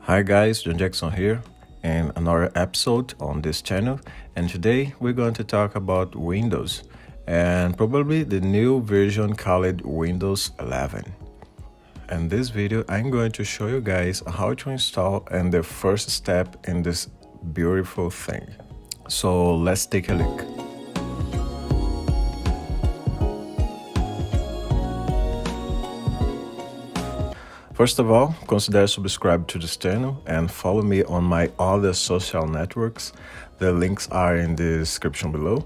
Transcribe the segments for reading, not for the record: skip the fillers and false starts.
Hi guys, John Jackson here and another episode on this channel, and today we're going to talk about Windows and probably the new version called Windows 11. In this video I'm going to show you guys how to install and the first step in this beautiful thing. So let's take a look. First of all, consider subscribe to this channel and follow me on my other social networks. The links are in the description below,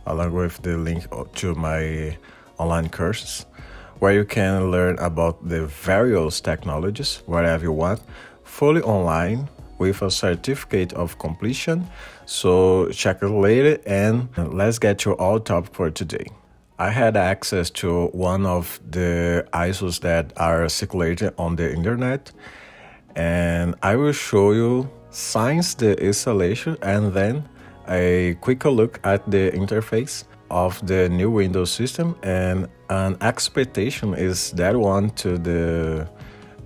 along with the link to my online courses, where you can learn about the various technologies, whatever you want, fully online with a certificate of completion. So check it later and let's get to our topic for today. I had access to one of the ISOs that are circulated on the internet, and I will show you since the installation and then a quick look at the interface of the new Windows system, and an expectation is that one to the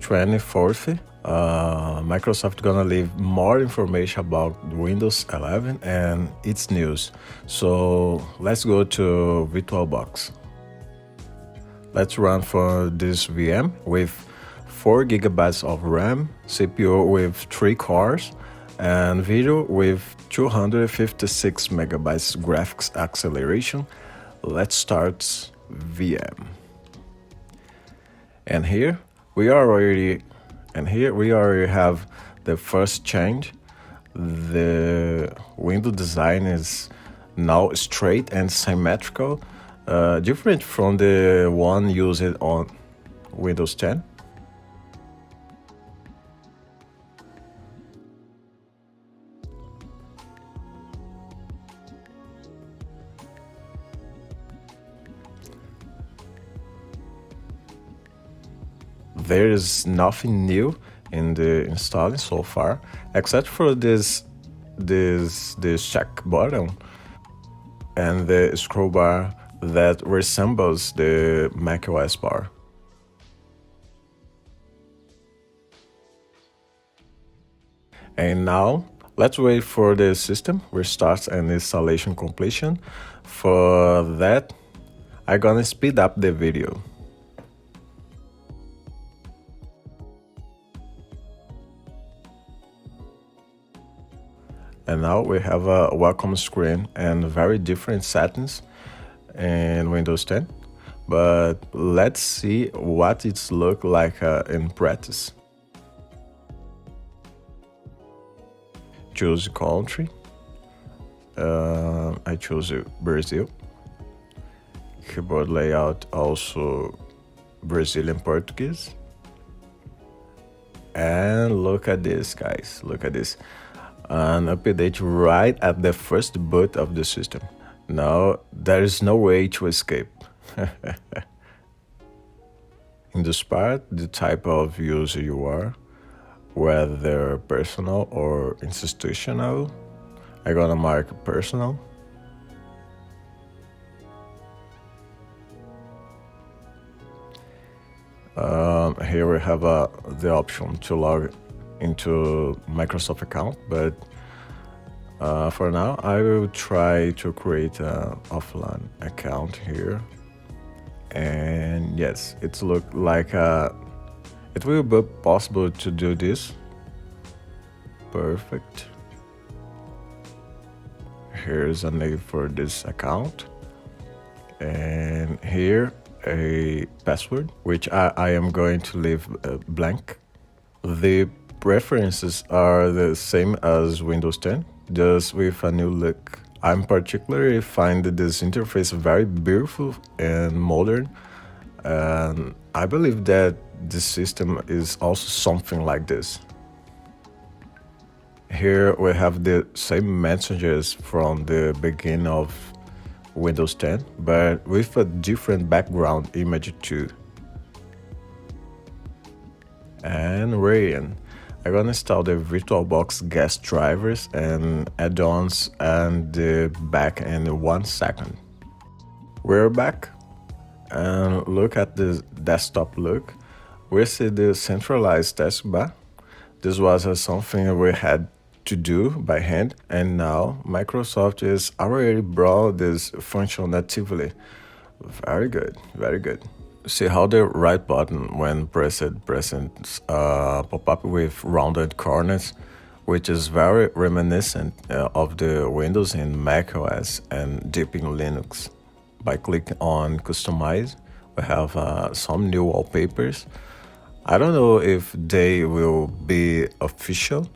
24th. Microsoft gonna leave more information about Windows 11 and its news. So let's go to VirtualBox. Let's run for this VM with 4 GB of RAM, CPU with 3 cores, and video with 256 MB graphics acceleration. Let's start VM. And here we already have the first change. The window design is now straight and symmetrical, different from the one used on Windows 10. There is nothing new in the installing so far, except for this check button and the scroll bar that resembles the macOS bar. And now let's wait for the system restart and installation completion. For that, I'm gonna speed up the video. And now we have a welcome screen and very different settings in Windows 10. But let's see what it's look like in practice. Choose country. I choose Brazil. Keyboard layout also Brazilian Portuguese. And look at this, guys. Look at this. An update right at the first boot of the system. Now there is no way to escape. In this part, the type of user you are, whether personal or institutional. I'm gonna mark personal. Here we have the option to log into Microsoft account, but for now I will try to create an offline account here. And yes, it looks like it will be possible to do this. Perfect. Here's a name for this account, and here a password, which I am going to leave blank. The preferences are the same as Windows 10, just with a new look. I'm particularly find this interface very beautiful and modern, and I believe that this system is also something like this. Here we have the same messages from the beginning of Windows 10, but with a different background image too. And Rayan. I'm gonna install the VirtualBox guest drivers and add-ons and the back in 1 second. We're back, and look at the desktop look. We see the centralized taskbar, This was something we had to do by hand, and now Microsoft is already brought this function natively. Very good, very good. See how the right button, when pressed, presents pop up with rounded corners, which is very reminiscent of the Windows in macOS and Deep in Linux. By clicking on Customize, we have some new wallpapers. I don't know if they will be official,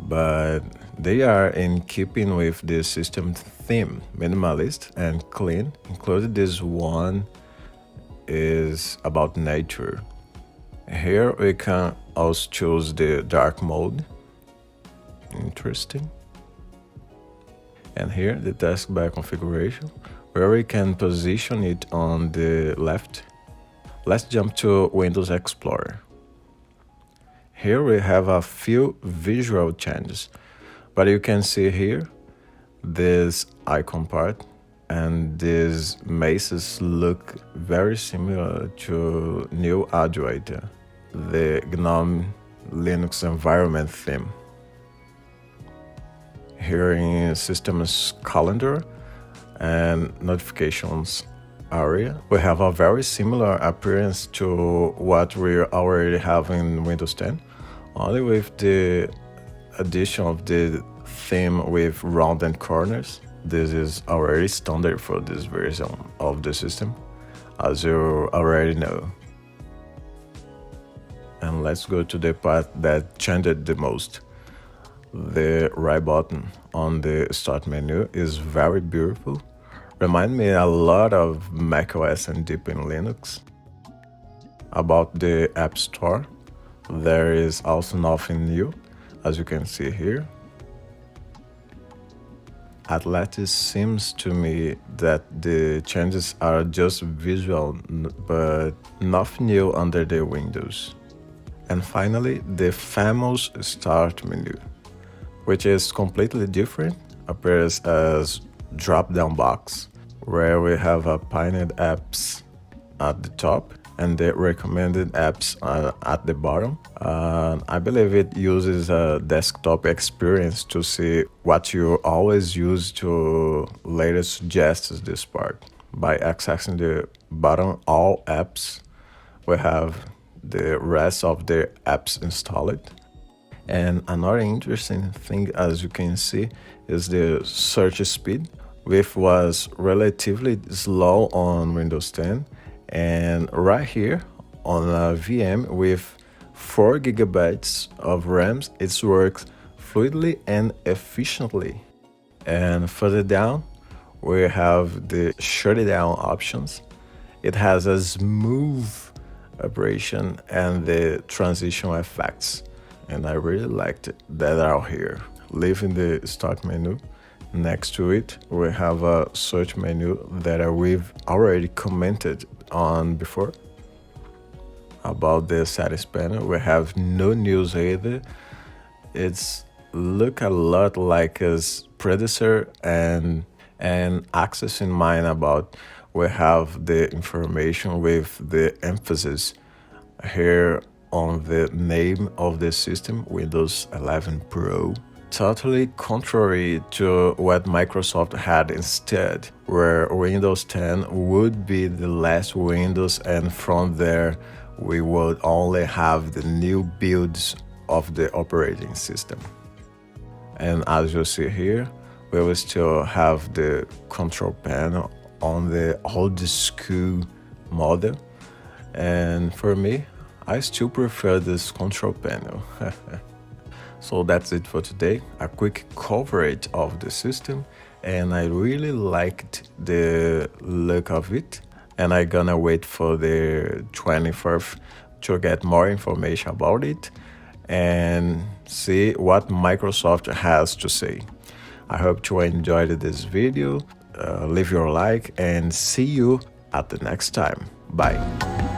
but they are in keeping with the system theme, minimalist and clean. Included this one is about nature. Here we can also choose the dark mode. Interesting. And here the taskbar configuration, where we can position it on the left. Let's jump to Windows Explorer. Here we have a few visual changes, but you can see here this icon part and these mazes look very similar to new Adwaita, the GNOME Linux environment theme. Here in Systems Calendar and Notifications area, we have a very similar appearance to what we already have in Windows 10, only with the addition of the theme with rounded corners. This is already standard for this version of the system, as you already know. And let's go to the part that changed the most. The right button on the start menu is very beautiful. Remind me a lot of macOS and Deep in Linux. About the App Store, there is also nothing new, as you can see here. At latest seems to me that the changes are just visual, but nothing new under the windows. And finally, the famous Start menu, which is completely different, appears as drop-down box, where we have a pinned apps at the top and the recommended apps at the bottom. I believe it uses a desktop experience to see what you always use to later suggest this part. By accessing the button All Apps, we have the rest of the apps installed. And another interesting thing, as you can see, is the search speed, which was relatively slow on Windows 10. And right here on a VM with 4 GB of RAM, it works fluidly and efficiently. And further down, we have the shutdown options. It has a smooth operation and the transition effects. And I really liked that out here. Leaving the start menu, next to it, we have a search menu that we've already commented on before. About the status panel, we have no news either. It's look a lot like its predecessor and access in mind about we have the information with the emphasis here on the name of the system, Windows 11 Pro. Totally contrary to what Microsoft had instead, where Windows 10 would be the last Windows, and from there we would only have the new builds of the operating system. And as you see here, we will still have the control panel on the old school model. And for me, I still prefer this control panel. So that's it for today, a quick coverage of the system, and I really liked the look of it, and I'm gonna wait for the 24th to get more information about it and see what Microsoft has to say. I hope you enjoyed this video. Leave your like and see you at the next time. Bye.